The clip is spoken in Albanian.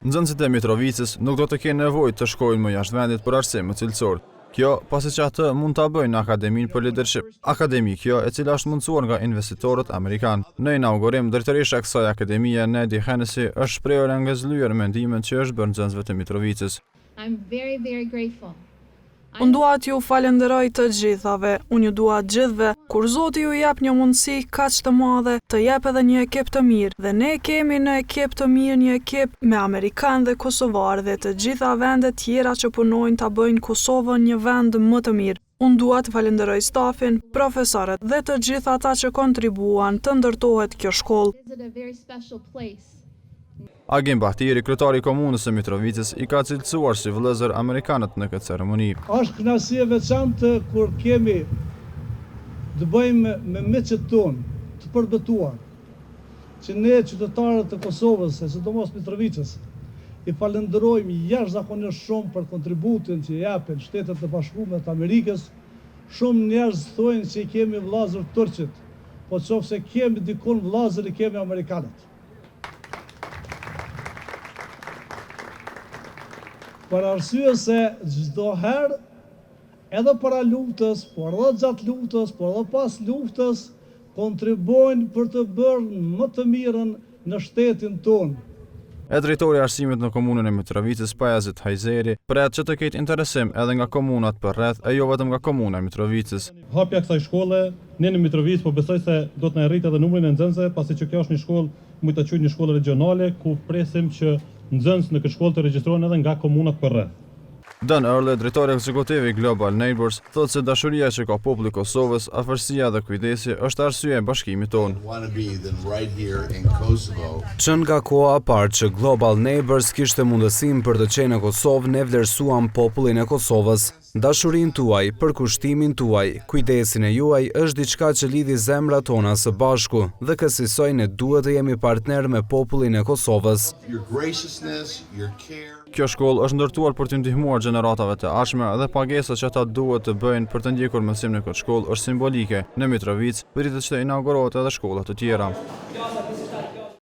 Nxënësit e Mitrovicës nuk do të kenë nevojë të shkojnë më jashtë vendit për arsye cilësor. Kjo pasi që atë mund ta bëjnë në Akademinë për Leadership. Akademi kjo e cila është mundësuar nga investitorët amerikanë. Në inaugurim, drejtoresha e kësaj akademie, Nedi Hennessy, është shprehur e ngëzëlluar mendimin që është bërë nxënësve të Mitrovicës. I'm very, very grateful. Unë dua t'ju falenderoj të gjithave, unë ju dua gjithve, kur Zoti ju jep një mundësi kaq të madhe, të jep edhe një ekip të mirë, dhe ne kemi në ekip të mirë një ekip me Amerikanë dhe Kosovarë dhe të gjitha vendet tjera që punojnë ta bëjnë Kosovën një vend më të mirë. Unë dua të falenderoj stafin, profesorët dhe të gjithë ata që kontribuan të ndërtohet kjo shkollë. Visit a very special place. Agim Bahtiri, kryetari i komunës së Mitrovicës, i ka cilësuar si vëllezër amerikanët në këtë ceremoni. Është kënaqësi e veçantë kur kemi të bëjmë me miqët tonë të përbëtuar, që ne qytetarët të Kosovës, e sidomos Mitrovicës, i falenderojmë jashtëzakonisht shumë për kontributin që japin Shtetet e Bashkuara të Amerikës. Shumë njerëz thonë se kemi vëllezër turqit, po nëse kemi dikon vëllezër i kemi amerikanët. Për arsye se çdo herë, edhe para luftës, por edhe gjatë luftës, por edhe pas luftës, kontribuojnë për të bërë më të mirën në shtetin tonë. E drejtori i arsimit në komunën e Mitrovicës, Pajazit Hajzeri, pret që të ketë interesim edhe nga komunat përreth, e jo vetëm nga komuna e Mitrovicës. Hapja kësaj shkolle, ne në Mitrovicë, po besoj se do të na rritë edhe numrin e nxënësve, pasi që kjo është një shkollë, mund ta quajmë një shkollë regionale, ku presim që nxënës në këtë shkollë të regjistrohen edhe nga komunat përreth. Dan Earle, drejtori ekzekutiv i Global Neighbors, thotë se dashuria që ka populli i Kosovës, afërsia dhe kujdesi është arsye e bashkimit tonë. Që nga koha e parë që Global Neighbors kishte mundësinë për të qenë në Kosovë, ne vlerësuam popullin e Kosovës. Dashurinë tuaj, përkushtimin tuaj, kujdesin e juaj është diçka që lidhi zemrat tona së bashku dhe kësaj ne duhet të jemi partner me popullin e Kosovës. Kjo shkollë është ndërtuar për të ndihmuar gjeneratave të ardhshme dhe pagesat që ata duhet të bëjnë për të ndjekur mësimin në këtë shkollë është simbolike. Në Mitrovicë pritet që të inaugurohet edhe shkolla të tjera.